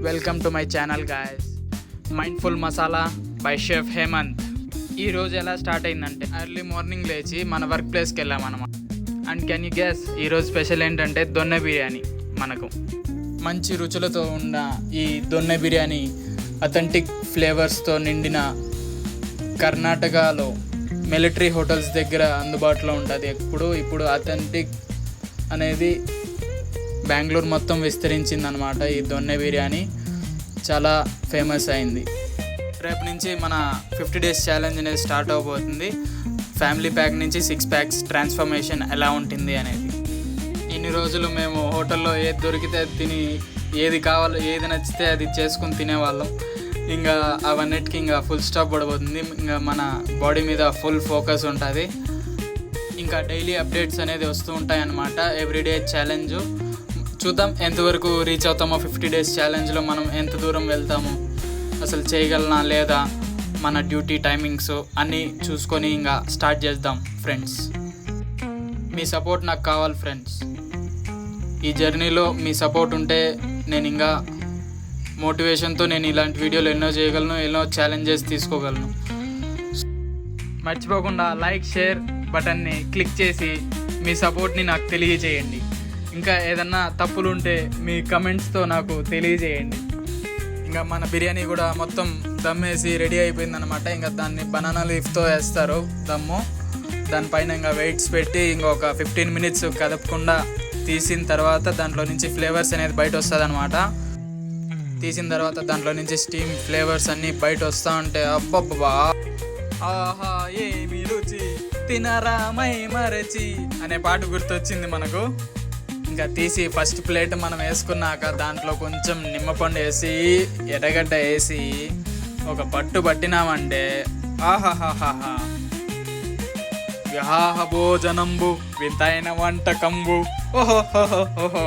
Welcome to my channel guys. Mindful Masala by chef Hemant. ఈ రోజు ఎలా స్టార్ట్ అయిందంటే ఎర్లీ మార్నింగ్ లేచి మన వర్క్ ప్లేస్కి వెళ్ళామన్నమాట. అండ్ కెన్ యూ గెస్ ఈరోజు స్పెషల్ ఏంటంటే దొన్నె బిర్యానీ. మనకు మంచి రుచులతో ఉన్న ఈ దొన్నె బిర్యానీ అథెంటిక్ ఫ్లేవర్స్తో నిండిన కర్ణాటకలో మిలిటరీ హోటల్స్ దగ్గర అందుబాటులో ఉంటుంది. ఇప్పుడు అథెంటిక్ అనేది బెంగళూరు మొత్తం విస్తరించిందనమాట. ఈ దొన్నె బిర్యానీ చాలా ఫేమస్ అయింది. రేపు నుంచి మన 50 days ఛాలెంజ్ అనేది స్టార్ట్ అవబోతుంది. ఫ్యామిలీ ప్యాక్ నుంచి 6 packs ట్రాన్స్ఫర్మేషన్ ఎలా ఉంటుంది అనేది. ఇన్ని రోజులు మేము హోటల్లో ఏది దొరికితే అది తిని, ఏది కావాలో ఏది నచ్చితే అది చేసుకుని తినేవాళ్ళం. ఇంకా అవన్నిటికీ ఇంకా ఫుల్ స్టాప్ పడబోతుంది. ఇంకా మన బాడీ మీద ఫుల్ ఫోకస్ ఉంటుంది. ఇంకా డైలీ అప్డేట్స్ అనేది వస్తూ ఉంటాయి అన్నమాట. ఎవ్రీడే ఛాలెంజ్ చూద్దాం ఎంతవరకు రీచ్ అవుతామో. 50 days ఛాలెంజ్లో మనం ఎంత దూరం వెళ్తాము, అసలు చేయగలనా లేదా, మన డ్యూటీ టైమింగ్స్ అన్నీ చూసుకొని ఇంకా స్టార్ట్ చేద్దాం ఫ్రెండ్స్. మీ సపోర్ట్ నాకు కావాలి ఫ్రెండ్స్. ఈ జర్నీలో మీ సపోర్ట్ ఉంటే నేను ఇంకా మోటివేషన్తో నేను ఇలాంటి వీడియోలు ఎన్నో చేయగలను, ఎన్నో ఛాలెంజెస్ తీసుకోగలను. మర్చిపోకుండా లైక్ షేర్ బటన్ని క్లిక్ చేసి మీ సపోర్ట్ని నాకు తెలియజేయండి. ఇంకా ఏదన్నా తప్పులు ఉంటే మీ కమెంట్స్తో నాకు తెలియజేయండి. ఇంకా మన బిర్యానీ కూడా మొత్తం దమ్ వేసి రెడీ అయిపోయిందనమాట. ఇంకా దాన్ని బనానా లీఫ్తో వేస్తారు దమ్ము. దానిపైన ఇంకా వెయిట్స్ పెట్టి ఇంకొక 15 minutes కదపకుండా తీసిన తర్వాత దాంట్లో నుంచి ఫ్లేవర్స్ అనేది బయట వస్తుంది అనమాట. తీసిన తర్వాత దాంట్లో నుంచి స్టీమ్ ఫ్లేవర్స్ అన్నీ బయట వస్తూ ఉంటే అబ్బబ్బా ఆహా ఏమి రుచి తినరా మై మరచి అనే పాట గుర్తొచ్చింది మనకు. ఇంకా తీసి ఫస్ట్ ప్లేట్ మనం వేసుకున్నాక దాంట్లో కొంచెం నిమ్మపండు వేసి ఎర్రగడ్డ వేసి ఒక పట్టు పట్టినామంటే ఆహాహాహా విహాహ భోజనంబు వింతైన వంటకంబు ఓహోహోహోహో.